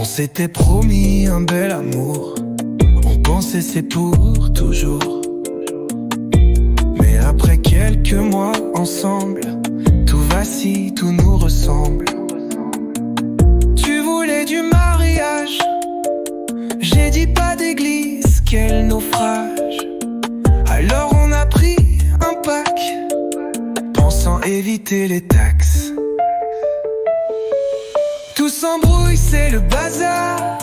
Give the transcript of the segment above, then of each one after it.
On s'était promis un bel amour, on pensait c'est pour toujours. Mais après quelques mois ensemble, tout vacille, tout nous ressemble. Tu voulais du mariage, j'ai dit pas d'église, quel naufrage. Alors on a pris un pack, pensant éviter les taxes. Tout s'embrouille, c'est le bazar,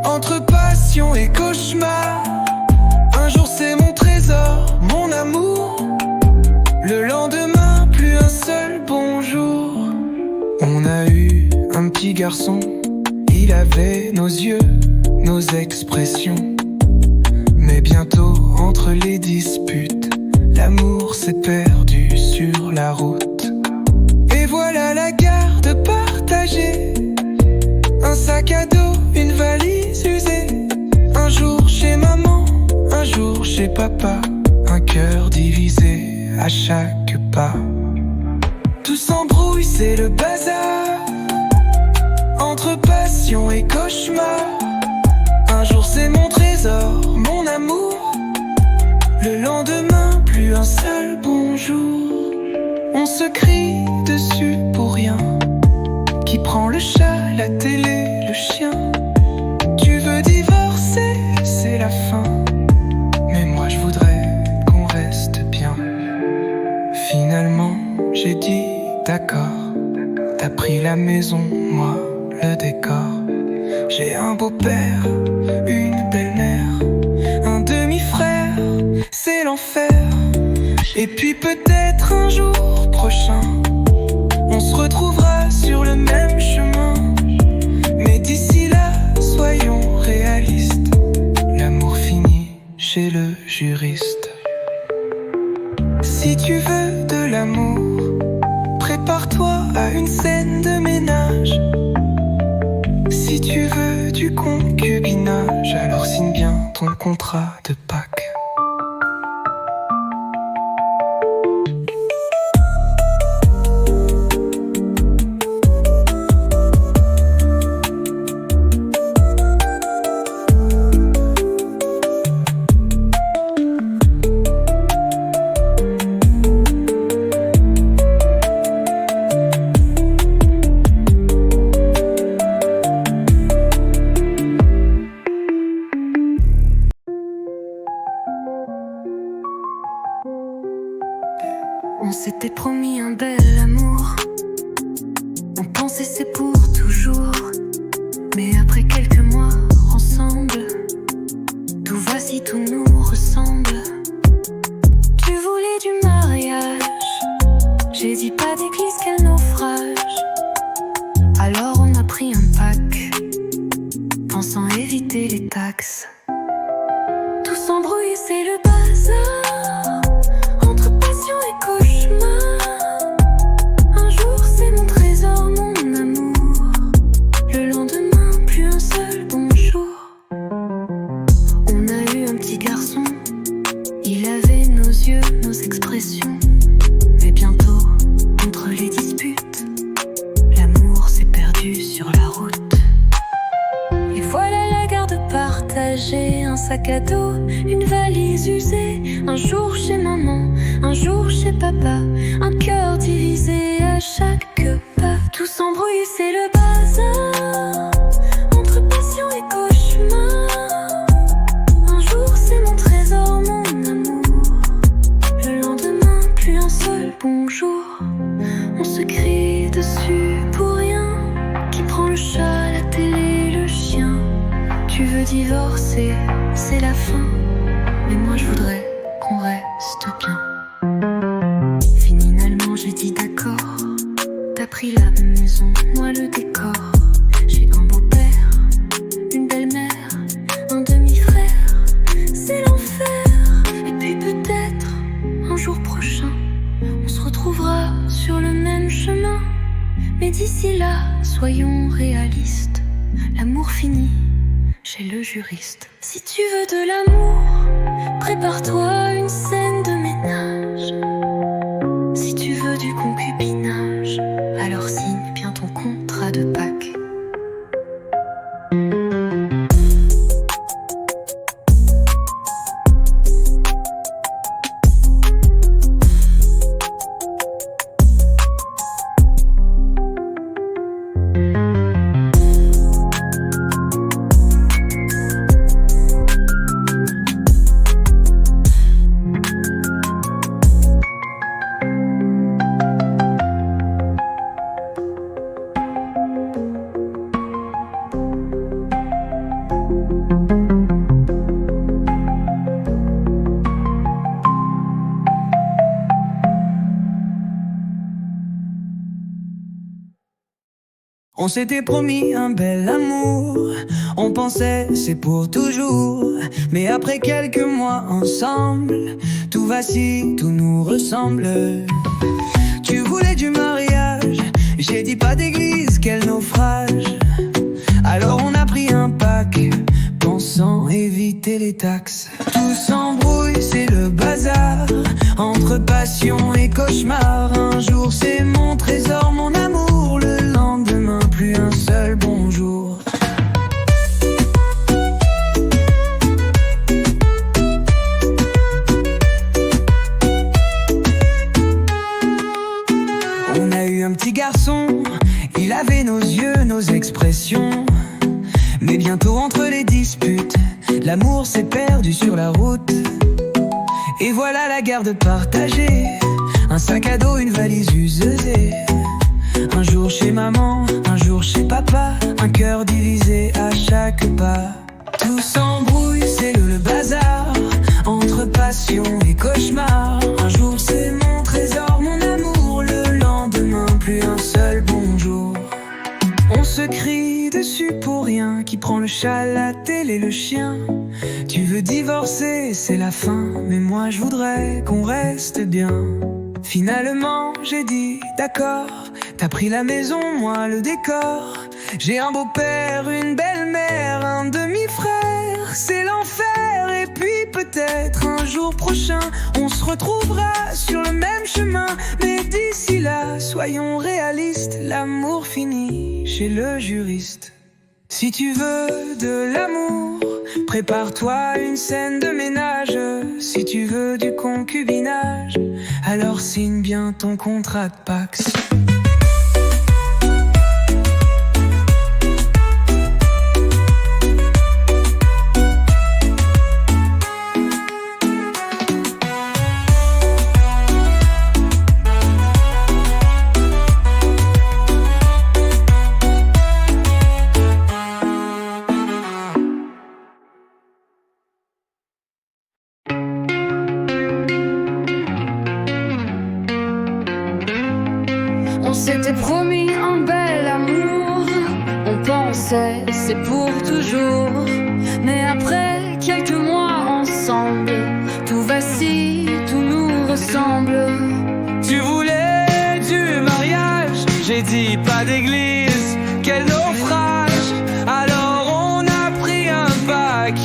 entre passion et cauchemar. Un jour c'est mon trésor, mon amour, le lendemain plus un seul bonjour. On a eu un petit garçon, il avait nos yeux, nos expressions. Mais bientôt entre les disputes, l'amour s'est perdu sur la route. Et voilà la garde partagée, un sac à dos, une valise usée. Un jour chez maman, un jour chez papa, un cœur divisé à chaque pas. Tout s'embrouille, c'est le bazar, entre passion et cauchemar. Un jour c'est mon trésor, mon amour, le lendemain plus un seul bonjour. On se crie dessus pour rien, qui prend le chat, la télé, le chien. Tu veux divorcer, c'est la fin, mais moi je voudrais qu'on reste bien. Finalement j'ai dit d'accord, t'as pris la maison, moi le décor. J'ai un beau-père, une belle-mère, un demi-frère, c'est l'enfer. Et puis peut-être un jour prochain, on se retrouvera sur le même chemin. Mais d'ici là, soyons réalistes, l'amour finit chez le juriste. Si tu veux de l'amour, prépare-toi à une scène de ménage. Si tu veux du concubinage, alors signe bien ton contrat de Pâques. On s'était promis un bel amour, on pensait c'est pour toujours. Mais après quelques mois ensemble, tout va si tout nous ressemble. Tu voulais du mariage, j'ai dit pas d'église, quel naufrage. Alors on a pris un pack, pensant éviter les taxes. Tout s'embrouille, c'est le bazar, entre passion et cauchemar. Un jour c'est mon trésor, mon amour, le lendemain plus un seul bonjour. On a eu un petit garçon, il avait nos yeux, nos expressions. Mais bientôt, entre les disputes, l'amour s'est perdu sur la route. Et voilà la garde partagée, un sac à dos, une valise usée. Un jour chez maman, un jour chez papa, un cœur divisé à chaque pas. Tout s'embrouille, c'est le bazar, entre passion et cauchemar. Un jour c'est mon trésor, mon amour, le lendemain plus un seul bonjour. On se crie dessus pour rien, qui prend le chat, la télé, le chien. Tu veux divorcer, c'est la fin, mais moi je voudrais qu'on reste bien. Finalement j'ai dit d'accord, t'as pris la maison, moi le décor. J'ai un beau-père, une belle-mère, un demi-frère, c'est l'enfer. Et puis peut-être, un jour prochain, on se retrouvera sur le même chemin. Mais d'ici là, soyons réalistes, l'amour finit chez le juriste. Si tu veux de l'amour, prépare-toi à une scène de ménage. Si tu veux du concubinage, alors signe bien ton contrat de Pâques. On s'était promis un bel amour, on pensait c'est pour toujours. Mais après quelques mois ensemble, tout vacille, tout nous ressemble. Tu voulais du mariage, j'ai dit pas d'église, quel naufrage. Alors on a pris un pack, pensant éviter les taxes. Tout s'embrouille, c'est le bazar, entre passion et cauchemar. Un jour c'est mon trésor, mon amour, le lendemain plus un seul bonjour. On a eu un petit garçon, il avait nos yeux, nos expressions. Mais bientôt entre les disputes, l'amour s'est perdu sur la route. Et voilà la garde partagée, un sac à dos, une valise usée. Un jour chez maman, un jour chez papa, un cœur divisé à chaque pas. Tout s'embrouille, c'est le bazar, entre passion et cauchemar. Un jour c'est mon trésor, mon amour, le lendemain plus un seul bonjour. On se crie dessus pour rien, qui prend le chat, la télé, le chien. Tu veux divorcer, c'est la fin, mais moi je voudrais qu'on reste bien. Finalement j'ai dit d'accord, t'as pris la maison, moi le décor. J'ai un beau-père, une belle-mère, un demi-frère, c'est l'enfer. Et puis peut-être un jour prochain, on se retrouvera sur le même chemin. Mais d'ici là, soyons réalistes, l'amour finit chez le juriste. Si tu veux de l'amour, prépare-toi une scène de ménage. Si tu veux du concubinage, alors signe bien ton contrat de Pacs. On s'était promis un bel amour, on pensait c'est pour toujours. Mais après quelques mois ensemble, tout vacille, tout nous ressemble. Tu voulais du mariage, j'ai dit pas d'église, quel naufrage. Alors on a pris un pack,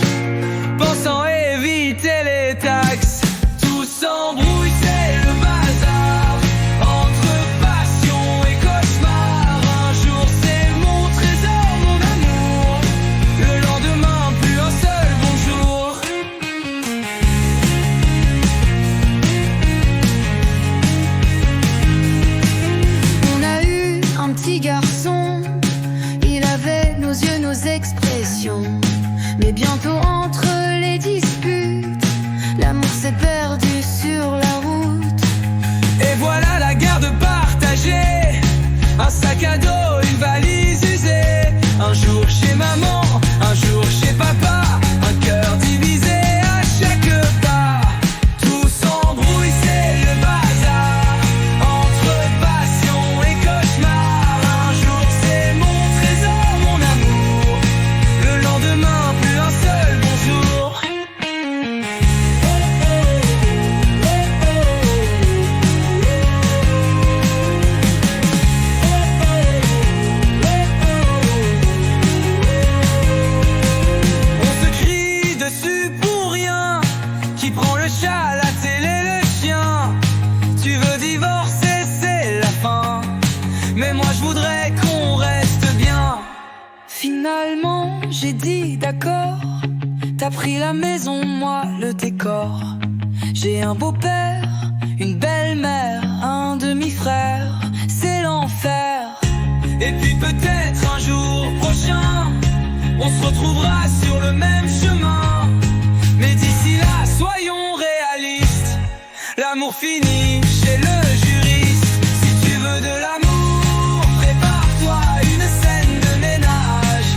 pensant éviter les taxes. Tout s'embrouille, c'est le bazar, entre passion et cauchemar. Un jour c'est mon trésor, mon amour, le lendemain plus un seul bonjour. On a eu un petit garçon, il avait nos yeux, nos expressions. Mais bientôt entre les disputes, l'amour s'est perdu sur la route. Et voilà la garde partagée, un sac à dos, une valise usée. Un jour chez maman, un jour chez papa, un cœur divisé à chaque pas. Tout s'embrouille, c'est le bazar, entre passion et cauchemar. Un jour c'est mon trésor, mon amour, le lendemain plus un seul bonjour. On se crie dessus pour rien, qui prend le chat, la télé, le chien. Tu veux divorcer, c'est la fin, mais moi je voudrais qu'on reste bien. Finalement j'ai dit d'accord, t'as pris la maison, moi le décor. J'ai un beau-père, une belle-mère, un demi-frère, c'est l'enfer. Et puis peut-être un jour prochain, on se retrouvera sur le même chemin. Mais d'ici là, soyons réalistes, l'amour finit chez le juriste. Si tu veux de l'amour, prépare-toi une scène de ménage.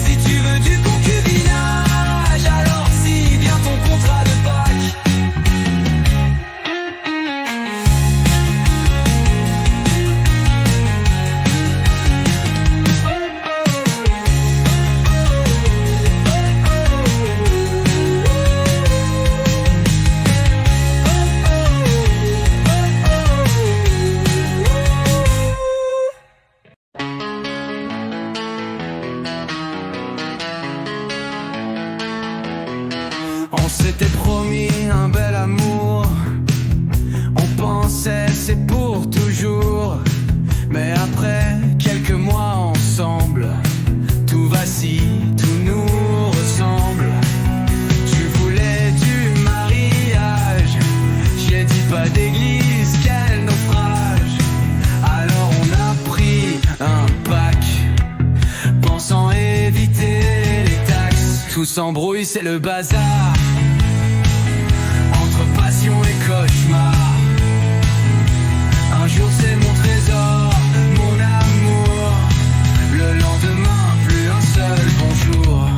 Si tu veux du concubinage, alors signe bien ton contrat de Pâques. pensais c'est pour toujours. Mais après quelques mois ensemble, tout vacille, tout nous ressemble. Tu voulais du mariage, j'ai dit pas d'église, quel naufrage. Alors on a pris un pack, pensant éviter les taxes. Tout s'embrouille, c'est le bazar, entre passion et cauchemar. Un jour c'est mon trésor, mon amour. Le lendemain, plus un seul bonjour.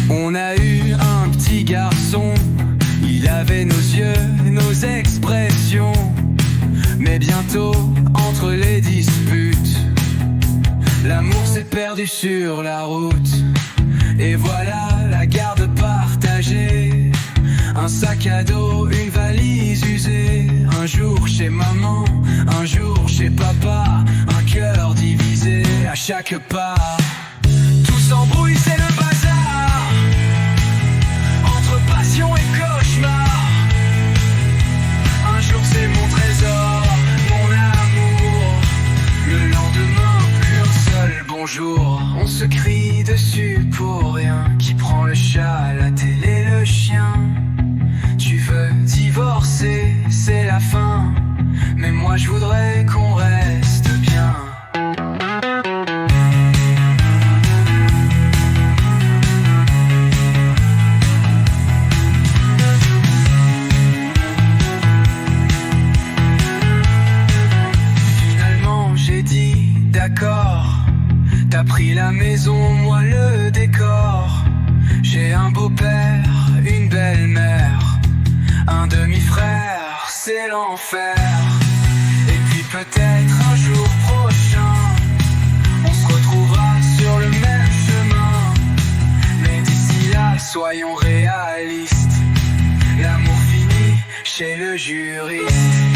On a eu un petit garçon, il avait nos yeux, nos expressions. Mais bientôt, entre les disputes, l'amour s'est perdu sur la route. Et voilà la garde partagée, un sac à dos, une valise usée. Un jour chez maman, un jour chez papa, un cœur divisé à chaque pas. Tout s'embrouille, c'est le bazar, entre passion et cauchemar. Un jour c'est mon trésor, mon amour. Le lendemain, plus un seul bonjour. On se crie dessus pour rien, qui prend le chat, la télé, le chien. Tu veux divorcer, c'est la fin, mais moi je voudrais qu'on reste bien. Finalement j'ai dit d'accord, t'as pris la maison, moi le décor. J'ai un beau-père, une belle-mère, un demi-frère, c'est l'enfer. Et puis peut-être un jour prochain, on se retrouvera sur le même chemin. Mais d'ici là, soyons réalistes, l'amour finit chez le juriste.